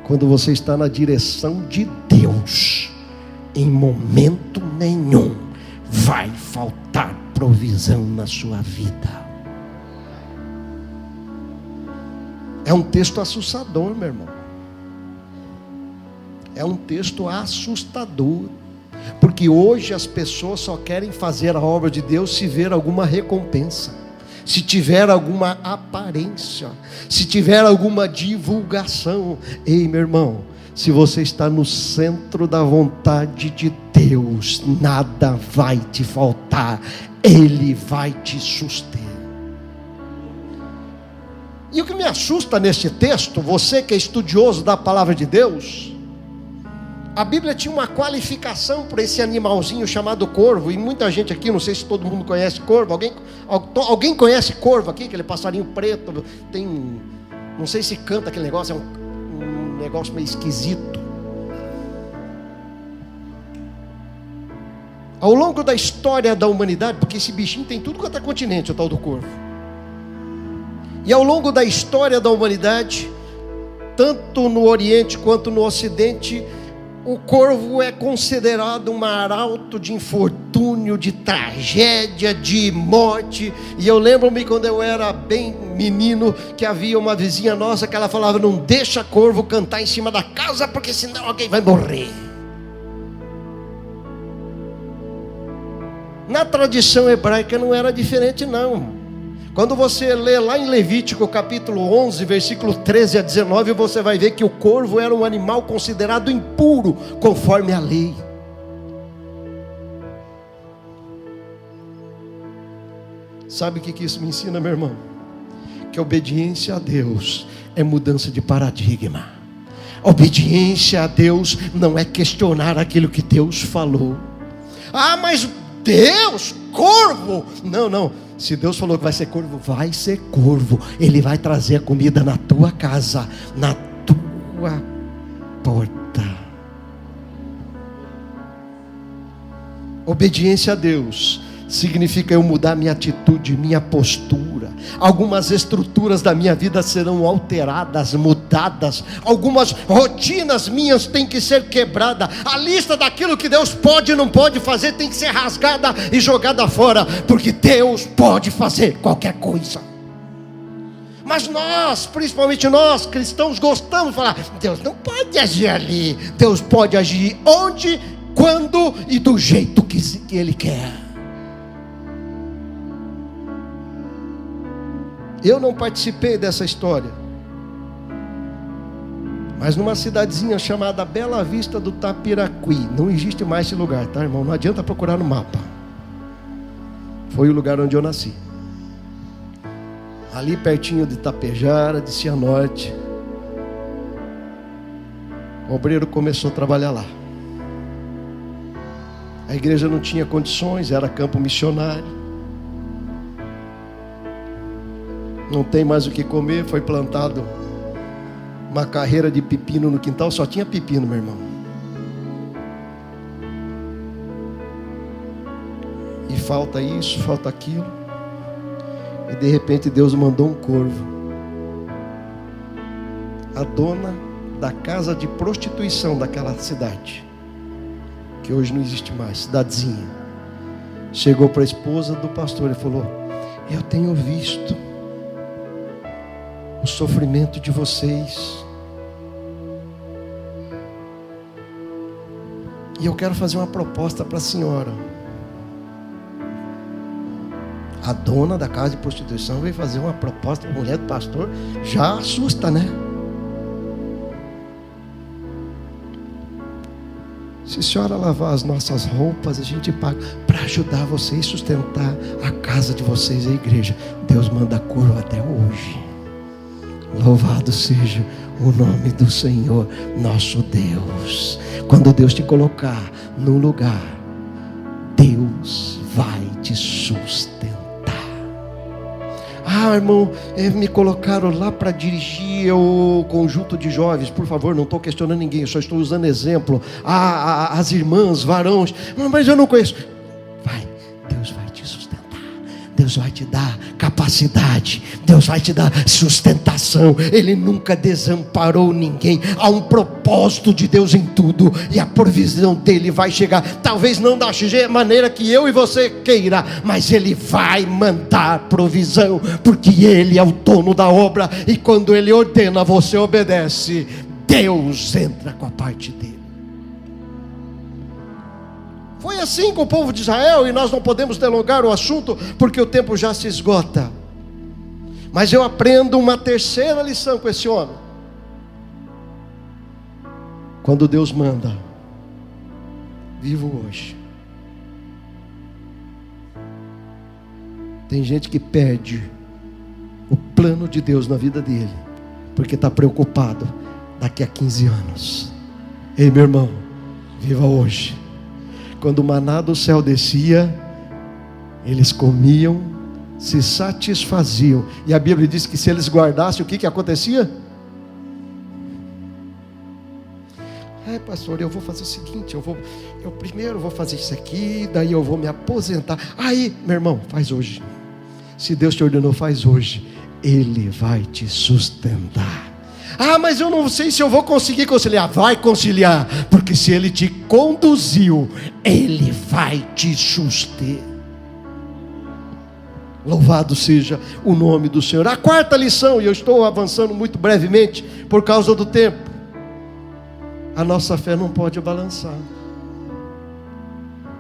Quando você está na direção de Deus, em momento nenhum vai faltar provisão na sua vida. É um texto assustador, meu irmão. É um texto assustador, porque hoje as pessoas só querem fazer a obra de Deus se ver alguma recompensa, se tiver alguma aparência, se tiver alguma divulgação. Ei, meu irmão, se você está no centro da vontade de Deus, nada vai te faltar, Ele vai te suster. E o que me assusta neste texto, você que é estudioso da palavra de Deus, a Bíblia tinha uma qualificação para esse animalzinho chamado corvo. E muita gente aqui, não sei se todo mundo conhece corvo. Alguém conhece corvo aqui? Aquele passarinho preto, tem, não sei se canta aquele negócio, é um negócio meio esquisito. Ao longo da história da humanidade, porque esse bichinho tem tudo quanto é continente, o tal do corvo. E ao longo da história da humanidade, tanto no Oriente quanto no Ocidente, o corvo é considerado um arauto de infortúnio, de tragédia, de morte. E eu lembro-me quando eu era bem menino, que havia uma vizinha nossa que ela falava: não deixa corvo cantar em cima da casa, porque senão alguém vai morrer. Na tradição hebraica não era diferente não. Quando você lê lá em Levítico capítulo 11, versículo 13 a 19, você vai ver que o corvo era um animal considerado impuro, conforme a lei. Sabe o que isso me ensina, meu irmão? Que a obediência a Deus é mudança de paradigma. A obediência a Deus não é questionar aquilo que Deus falou. Ah, mas Deus, corvo? Não. Se Deus falou que vai ser corvo, vai ser corvo. Ele vai trazer a comida na tua casa, na tua porta. Obediência a Deus significa eu mudar minha atitude, minha postura. Algumas estruturas da minha vida serão alteradas, mudadas. Algumas rotinas minhas têm que ser quebradas. A lista daquilo que Deus pode e não pode fazer tem que ser rasgada e jogada fora, porque Deus pode fazer qualquer coisa. Mas nós, principalmente nós cristãos, gostamos de falar: Deus não pode agir ali. Deus pode agir onde, quando e do jeito que Ele quer. Eu não participei dessa história, mas numa cidadezinha chamada Bela Vista do Tapiraquí, não existe mais esse lugar, tá, irmão? Não adianta procurar no mapa. Foi o lugar onde eu nasci. Ali pertinho de Itapejara, de Cianorte, o obreiro começou a trabalhar lá. A igreja não tinha condições, era campo missionário. Não tem mais o que comer, foi plantado uma carreira de pepino no quintal, só tinha pepino, meu irmão. E falta isso, falta aquilo. E de repente Deus mandou um corvo. A dona da casa de prostituição daquela cidade, que hoje não existe mais, cidadezinha, chegou para a esposa do pastor e falou: eu tenho visto o sofrimento de vocês, e eu quero fazer uma proposta para a senhora. A dona da casa de prostituição veio fazer uma proposta para a mulher do pastor, já assusta, né? Se a senhora lavar as nossas roupas, a gente paga para ajudar vocês a sustentar a casa de vocês, a igreja. Deus manda corvo até hoje. Louvado seja o nome do Senhor nosso Deus. Quando Deus te colocar num lugar, Deus vai te sustentar. Ah, irmão, me colocaram lá para dirigir o conjunto de jovens. Por favor, não estou questionando ninguém, eu só estou usando exemplo. As irmãs, varões, mas eu não conheço. Deus vai te sustentar. Deus vai te dar capacidade, Deus vai te dar sustentação. Ele nunca desamparou ninguém. Há um propósito de Deus em tudo, e a provisão dele vai chegar, talvez não da maneira que eu e você queira, mas ele vai mandar provisão, porque ele é o dono da obra, e quando ele ordena, você obedece. Deus entra com a parte dele. Foi assim com o povo de Israel, e nós não podemos delongar o assunto, porque o tempo já se esgota. Mas eu aprendo uma terceira lição com esse homem. Quando Deus manda, vivo hoje. Tem gente que perde o plano de Deus na vida dele, porque está preocupado daqui a 15 anos. Ei, meu irmão, viva hoje. Quando o maná do céu descia, eles comiam, se satisfaziam. E a Bíblia diz que se eles guardassem, o que acontecia? pastor, eu vou fazer o seguinte, eu primeiro vou fazer isso aqui, daí eu vou me aposentar. Aí, meu irmão, faz hoje. Se Deus te ordenou, faz hoje. Ele vai te sustentar. Ah, mas eu não sei se eu vou conseguir conciliar. Vai conciliar, porque se Ele te conduziu, Ele vai te suster. Louvado seja o nome do Senhor. A quarta lição, e eu estou avançando muito brevemente por causa do tempo. A nossa fé não pode balançar.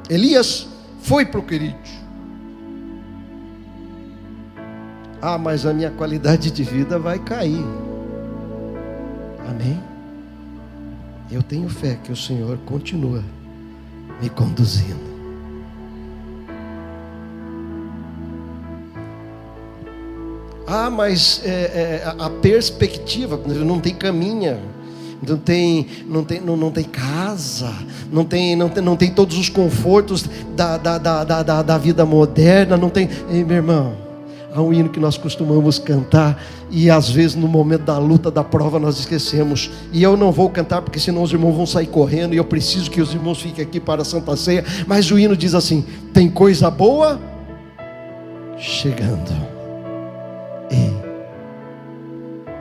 Elias foi para o Querite. Ah, mas a minha qualidade de vida vai cair. Amém? Eu tenho fé que o Senhor continua me conduzindo. Ah, mas a perspectiva, não tem caminha, não tem casa, não tem todos os confortos da vida moderna, não tem. Ei, meu irmão, há um hino que nós costumamos cantar e às vezes no momento da luta, da prova, nós esquecemos. E eu não vou cantar porque senão os irmãos vão sair correndo e eu preciso que os irmãos fiquem aqui para a Santa Ceia. Mas o hino diz assim: tem coisa boa chegando. Ei,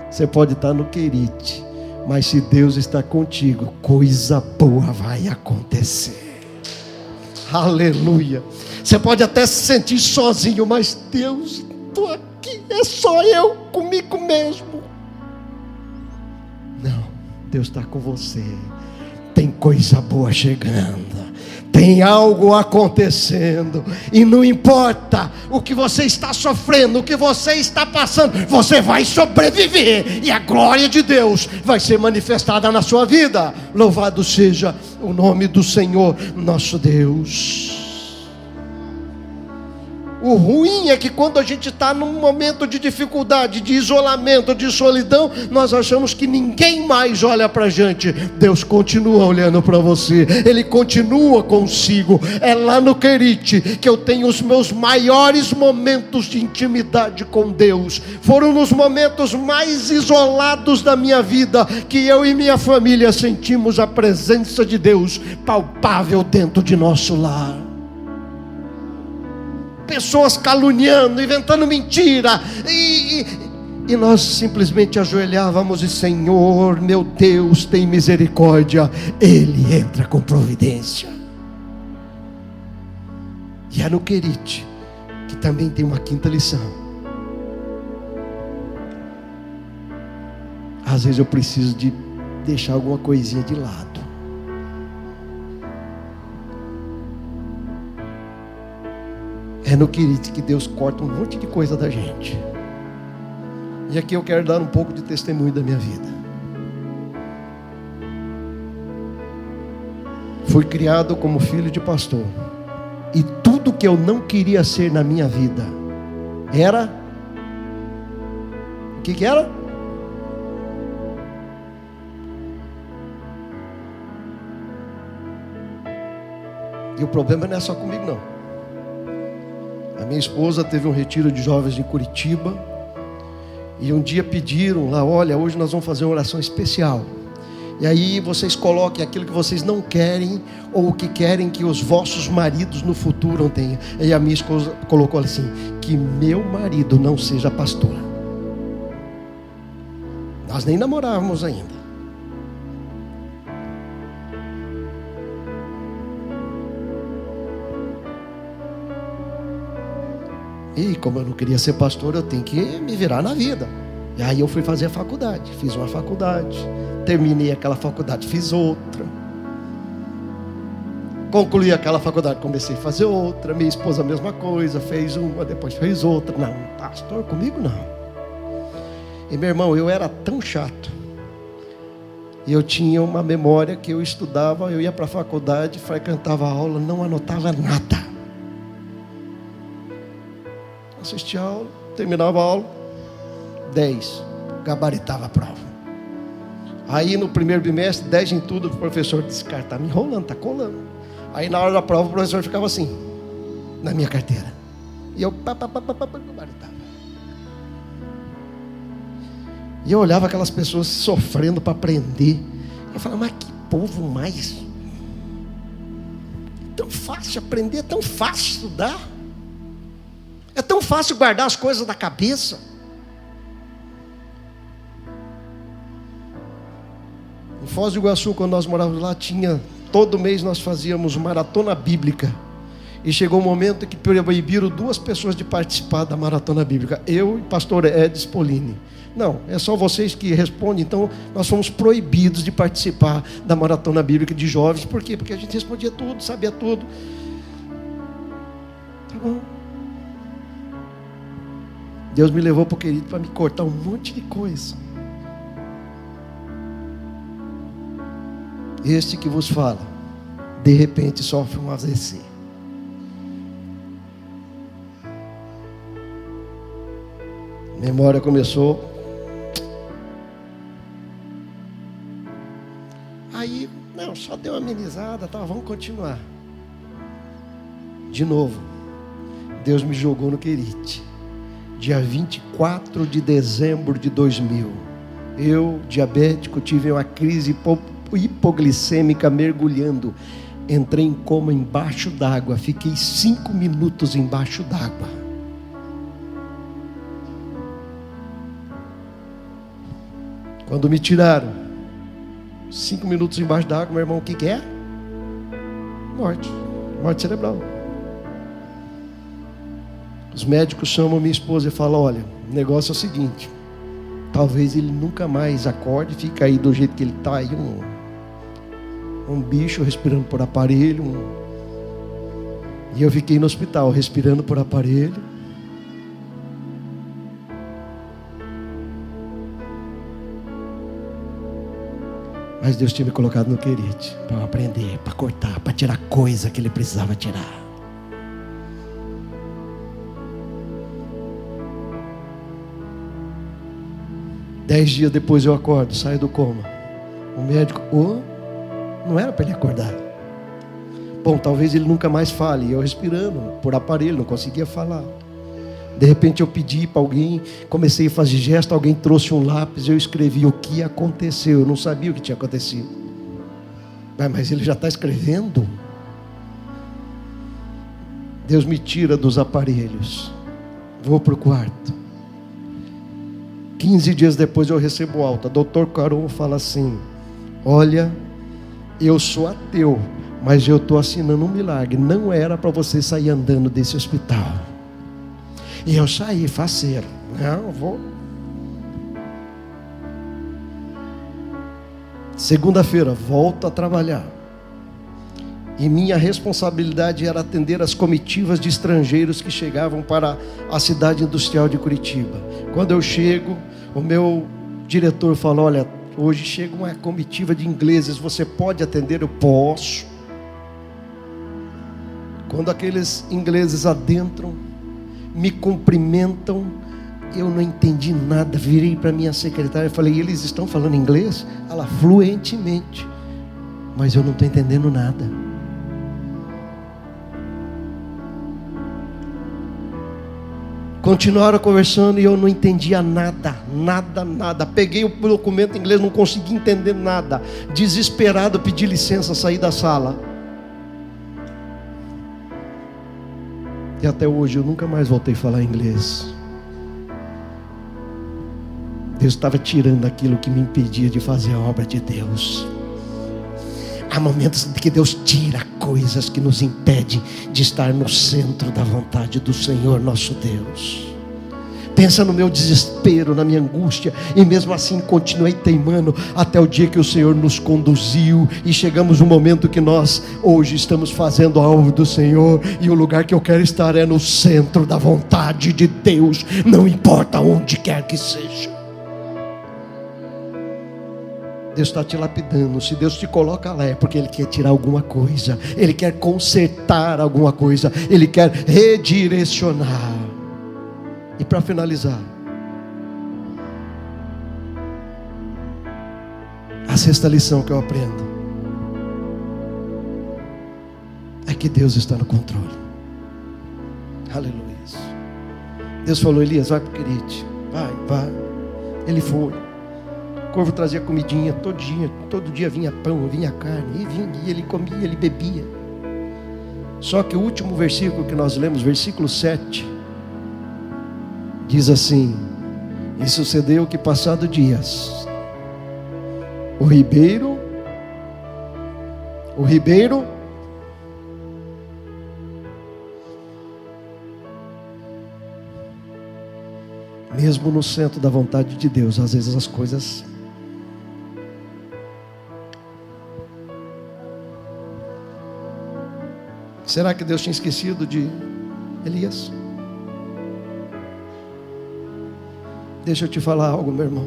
você pode estar no Querite, mas se Deus está contigo, coisa boa vai acontecer. Aleluia. Você pode até se sentir sozinho, mas Deus, estou aqui, é só eu comigo mesmo. Não, Deus está com você. Tem coisa boa chegando. Tem algo acontecendo. E não importa o que você está sofrendo, o que você está passando, você vai sobreviver. E a glória de Deus vai ser manifestada na sua vida. Louvado seja o nome do Senhor nosso Deus. O ruim é que quando a gente está num momento de dificuldade, de isolamento, de solidão, nós achamos que ninguém mais olha para a gente. Deus continua olhando para você, Ele continua consigo. É lá no Querite que eu tenho os meus maiores momentos de intimidade com Deus. Foram nos momentos mais isolados da minha vida que eu e minha família sentimos a presença de Deus palpável dentro de nosso lar. Pessoas caluniando, inventando mentira, e nós simplesmente ajoelhávamos e: Senhor, meu Deus, tem misericórdia. Ele entra com providência. E é no Querite que também tem uma quinta lição. Às vezes eu preciso de deixar alguma coisinha de lado. É no Querite que Deus corta um monte de coisa da gente. E aqui eu quero dar um pouco de testemunho da minha vida. Fui criado como filho de pastor. E tudo que eu não queria ser na minha vida era... O que era? E o problema não é só comigo, não. A minha esposa teve um retiro de jovens em Curitiba. E um dia pediram lá: olha, hoje nós vamos fazer uma oração especial. E aí vocês coloquem aquilo que vocês não querem, ou o que querem que os vossos maridos no futuro tenham. E a minha esposa colocou assim: que meu marido não seja pastor. Nós nem namorávamos ainda. E como eu não queria ser pastor, eu tenho que me virar na vida. E aí eu fui fazer a faculdade. Fiz uma faculdade. Terminei aquela faculdade, fiz outra. Concluí aquela faculdade, comecei a fazer outra. Minha esposa a mesma coisa, fez uma, depois fez outra. Não, pastor, comigo não. E meu irmão, eu era tão chato. E eu tinha uma memória que eu estudava, eu ia para a faculdade, frequentava a aula, não anotava nada. Assistia a aula, terminava a aula, 10, gabaritava a prova. Aí no primeiro bimestre, 10 em tudo, o professor disse: cara, tá me enrolando, tá colando. Aí na hora da prova o professor ficava assim, na minha carteira. E eu gabaritava. E eu olhava aquelas pessoas sofrendo para aprender. Eu falava: mas que povo mais. É tão fácil aprender, é tão fácil estudar. É tão fácil guardar as coisas da cabeça. Em Foz do Iguaçu, quando nós morávamos lá, todo mês nós fazíamos maratona bíblica. E chegou um momento que proibiram 2 pessoas de participar da maratona bíblica. Eu e o pastor Ed Spolini. Não, é só vocês que respondem. Então nós fomos proibidos de participar da maratona bíblica de jovens. Por quê? Porque a gente respondia tudo, sabia tudo. Tá bom. Deus me levou para o querido para me cortar um monte de coisa. Este que vos fala, de repente sofre um AVC. Memória começou. Aí, não, só deu uma amenizada, tá, vamos continuar. De novo, Deus me jogou no Querite. Dia 24 de dezembro de 2000. Eu, diabético, tive uma crise hipoglicêmica mergulhando. Entrei em coma embaixo d'água. Fiquei 5 minutos embaixo d'água. Quando me tiraram, 5 minutos embaixo d'água, meu irmão, o que é? Morte. Morte cerebral. Os médicos chamam minha esposa e falam: olha, o negócio é o seguinte, talvez ele nunca mais acorde, fica aí do jeito que ele está, aí um bicho respirando por aparelho. E eu fiquei no hospital, respirando por aparelho. Mas Deus tinha me colocado no Querite para eu aprender, para cortar, para tirar coisa que Ele precisava tirar. Dez dias depois eu acordo, saio do coma. O médico, não era para ele acordar. Bom, talvez ele nunca mais fale. Eu respirando por aparelho, não conseguia falar. De repente eu pedi para alguém, comecei a fazer gesto, alguém trouxe um lápis, eu escrevi o que aconteceu. Eu não sabia o que tinha acontecido. Mas ele já está escrevendo. Deus me tira dos aparelhos. Vou para o quarto. 15 dias depois eu recebo alta. Dr. Caron fala assim: olha, eu sou ateu, mas eu estou assinando um milagre. Não era para você sair andando desse hospital. E eu saí faceiro. Não, vou. Segunda-feira, volto a trabalhar. E minha responsabilidade era atender as comitivas de estrangeiros que chegavam para a cidade industrial de Curitiba. Quando eu chego, o meu diretor fala: olha, hoje chega uma comitiva de ingleses, você pode atender? Eu posso. Quando aqueles ingleses adentram, me cumprimentam, eu não entendi nada. Virei para minha secretária e falei: eles estão falando inglês? Ela, fluentemente. Mas eu não estou entendendo nada. Continuaram conversando e eu não entendia nada. Peguei o documento em inglês, não consegui entender nada. Desesperado, pedi licença, saí da sala. E até hoje eu nunca mais voltei a falar inglês. Deus estava tirando aquilo que me impedia de fazer a obra de Deus. Há momentos em que Deus tira coisas que nos impedem de estar no centro da vontade do Senhor nosso Deus. Pensa no meu desespero, na minha angústia, e mesmo assim continuei teimando até o dia que o Senhor nos conduziu e chegamos no momento que nós hoje estamos fazendo a obra do Senhor, e o lugar que eu quero estar é no centro da vontade de Deus, não importa onde quer que seja. Deus está te lapidando. Se Deus te coloca lá é porque Ele quer tirar alguma coisa, Ele quer consertar alguma coisa, Ele quer redirecionar. E para finalizar, a sexta lição que eu aprendo é que Deus está no controle. Aleluia. Deus falou: Elias, vai para o Querite. Vai. Ele foi. O corvo trazia comidinha todo dia vinha pão, vinha carne, e ele comia, ele bebia. Só que o último versículo que nós lemos, versículo 7, diz assim: e sucedeu que, passado dias, o ribeiro, mesmo no centro da vontade de Deus, às vezes as coisas será que Deus tinha esquecido de Elias? Deixa eu te falar algo, meu irmão.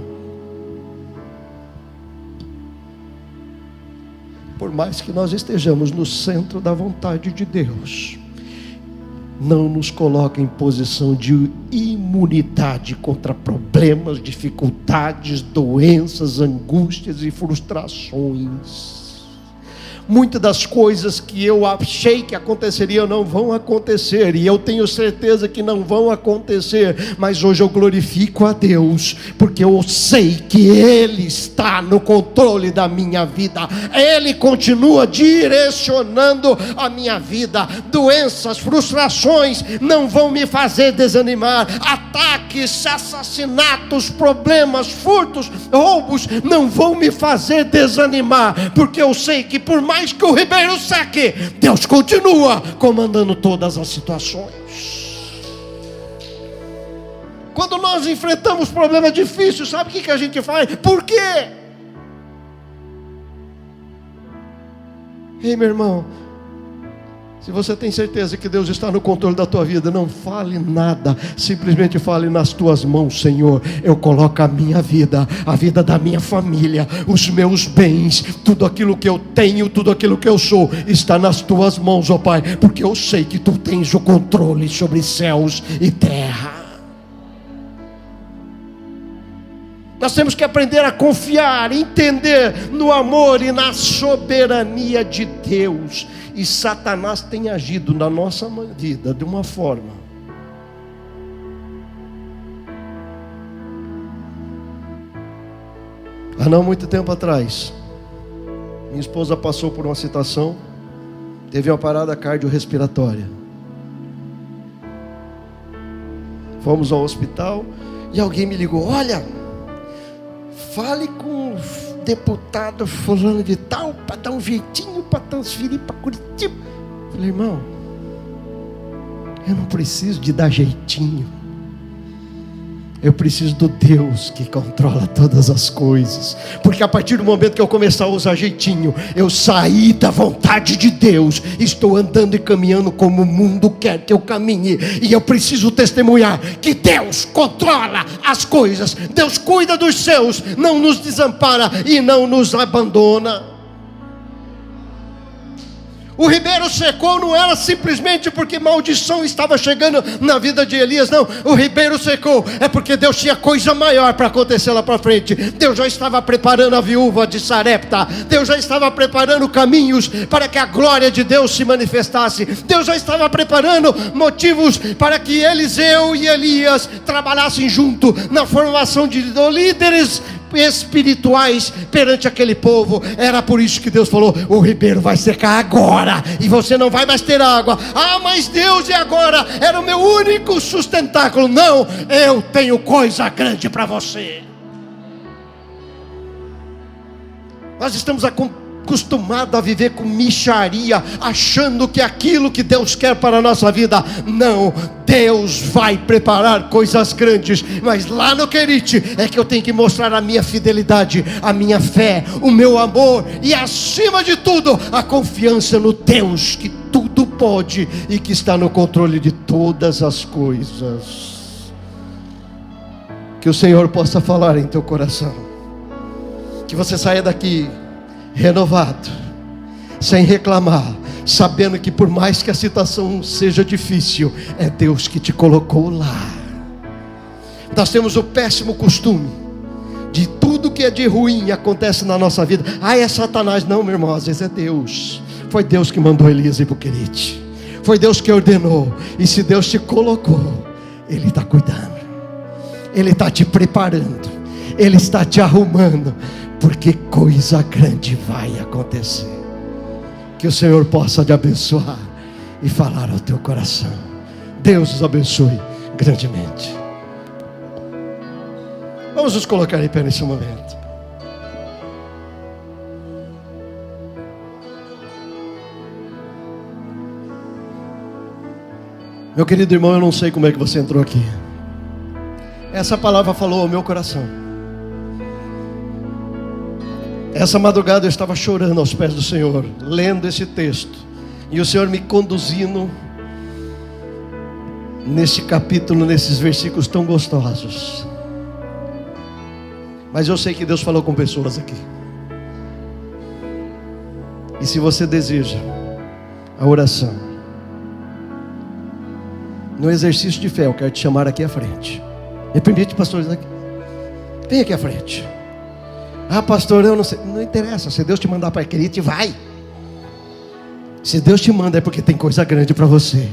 Por mais que nós estejamos no centro da vontade de Deus, não nos coloca em posição de imunidade contra problemas, dificuldades, doenças, angústias e frustrações. Muitas das coisas que eu achei que aconteceriam não vão acontecer, e eu tenho certeza que não vão acontecer, mas hoje eu glorifico a Deus, porque eu sei que Ele está no controle da minha vida, Ele continua direcionando a minha vida. Doenças, frustrações não vão me fazer desanimar, ataques, assassinatos, problemas, furtos, roubos não vão me fazer desanimar, porque eu sei que por mais que o ribeiro seque, Deus continua comandando todas as situações. Quando nós enfrentamos problemas difíceis, sabe o que a gente faz? Por quê? Ei, meu irmão, se você tem certeza que Deus está no controle da tua vida, não fale nada, simplesmente fale: nas tuas mãos, Senhor, eu coloco a minha vida, a vida da minha família, os meus bens, tudo aquilo que eu tenho, tudo aquilo que eu sou, está nas tuas mãos, ó Pai, porque eu sei que tu tens o controle sobre céus e terra. Nós temos que aprender a confiar, entender no amor e na soberania de Deus. E Satanás tem agido na nossa vida de uma forma. Há não muito tempo atrás, minha esposa passou por uma situação, teve uma parada cardiorrespiratória. Fomos ao hospital e alguém me ligou: olha, fale com o deputado fulano de tal, para dar um jeitinho para transferir para Curitiba. Falei: irmão, eu não preciso de dar jeitinho, eu preciso do Deus que controla todas as coisas. Porque a partir do momento que eu começar a usar jeitinho, eu saí da vontade de Deus, estou andando e caminhando como o mundo quer que eu caminhe. E eu preciso testemunhar que Deus controla as coisas, Deus cuida dos seus, não nos desampara e não nos abandona. O ribeiro secou não era simplesmente porque maldição estava chegando na vida de Elias, não. O ribeiro secou é porque Deus tinha coisa maior para acontecer lá para frente. Deus já estava preparando a viúva de Sarepta, Deus já estava preparando caminhos para que a glória de Deus se manifestasse. Deus já estava preparando motivos para que Eliseu e Elias trabalhassem junto na formação de líderes espirituais perante aquele povo. Era por isso que Deus falou: o ribeiro vai secar agora e você não vai mais ter água. Ah, mas Deus, e agora? Era o meu único sustentáculo. Não, eu tenho coisa grande para você. Nós estamos acostumados a viver com mixaria, achando que aquilo que Deus quer para a nossa vida, não, Deus vai preparar coisas grandes, mas lá no Querite é que eu tenho que mostrar a minha fidelidade, a minha fé, o meu amor e, acima de tudo, a confiança no Deus que tudo pode e que está no controle de todas as coisas. Que o Senhor possa falar em teu coração, que você saia daqui renovado, sem reclamar, sabendo que por mais que a situação seja difícil, é Deus que te colocou lá. Nós temos o péssimo costume de tudo que é de ruim acontece na nossa vida: ah, é Satanás. Não, meu irmão, às vezes é Deus. Foi Deus que mandou Elias ir para o Querite, foi Deus que ordenou. E se Deus te colocou, Ele está cuidando, Ele está te preparando, Ele está te arrumando, porque coisa grande vai acontecer. Que o Senhor possa te abençoar e falar ao teu coração. Deus os abençoe grandemente. Vamos nos colocar em pé nesse momento. Meu querido irmão, eu não sei como é que você entrou aqui. Essa palavra falou ao meu coração. Essa madrugada eu estava chorando aos pés do Senhor, lendo esse texto, e o Senhor me conduzindo nesse capítulo, nesses versículos tão gostosos. Mas eu sei que Deus falou com pessoas aqui. E se você deseja a oração, no exercício de fé, eu quero te chamar aqui à frente. Me permite, pastores, aqui. Vem aqui à frente. Ah, pastor, eu não sei. Não interessa, se Deus te mandar para Querite, vai. Se Deus te manda é porque tem coisa grande para você.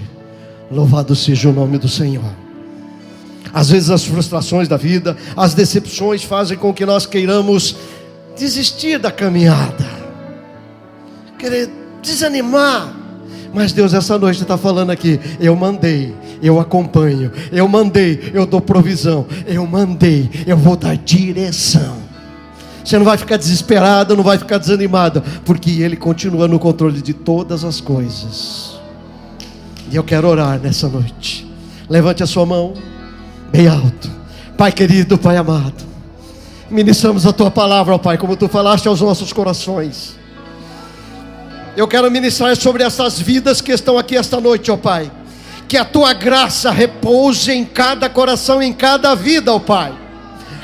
Louvado seja o nome do Senhor. Às vezes as frustrações da vida, as decepções fazem com que nós queiramos desistir da caminhada, querer desanimar. Mas Deus essa noite está falando aqui: eu mandei, eu acompanho, eu mandei, eu dou provisão, eu mandei, eu vou dar direção. Você não vai ficar desesperado, não vai ficar desanimado, porque Ele continua no controle de todas as coisas. E eu quero orar nessa noite. Levante a sua mão bem alto. Pai querido, Pai amado, ministramos a Tua palavra, ó Pai, como Tu falaste aos nossos corações. Eu quero ministrar sobre essas vidas que estão aqui esta noite, ó Pai. Que a Tua graça repouse em cada coração, em cada vida, ó Pai.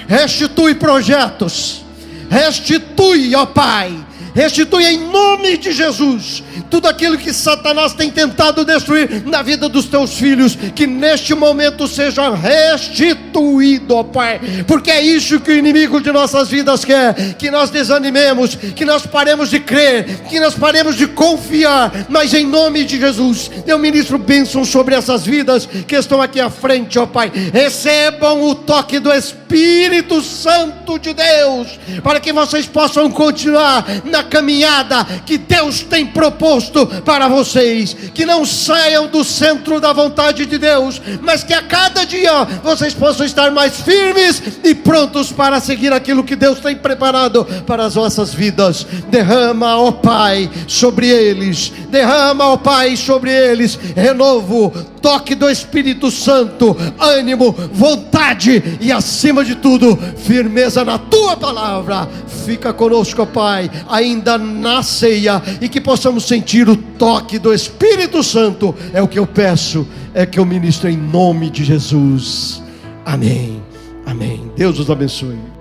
Restitui projetos, restitui, ó Pai, restitui em nome de Jesus tudo aquilo que Satanás tem tentado destruir na vida dos Teus filhos, que neste momento seja restituído, ó Pai, porque é isso que o inimigo de nossas vidas quer, que nós desanimemos, que nós paremos de crer, que nós paremos de confiar. Mas em nome de Jesus, eu ministro bênção sobre essas vidas que estão aqui à frente, ó Pai. Recebam o toque do Espírito Santo de Deus, para que vocês possam continuar na caminhada que Deus tem proposto para vocês, que não saiam do centro da vontade de Deus, mas que a cada dia vocês possam estar mais firmes e prontos para seguir aquilo que Deus tem preparado para as vossas vidas. Derrama, ó Pai, sobre eles, derrama, ó Pai, sobre eles renovo, toque do Espírito Santo, ânimo, vontade e, acima de tudo, firmeza na Tua palavra. Fica conosco, ó Pai, ainda na ceia, e que possamos sentir o toque do Espírito Santo. É o que eu peço, é que eu ministro em nome de Jesus. Amém, amém. Deus os abençoe.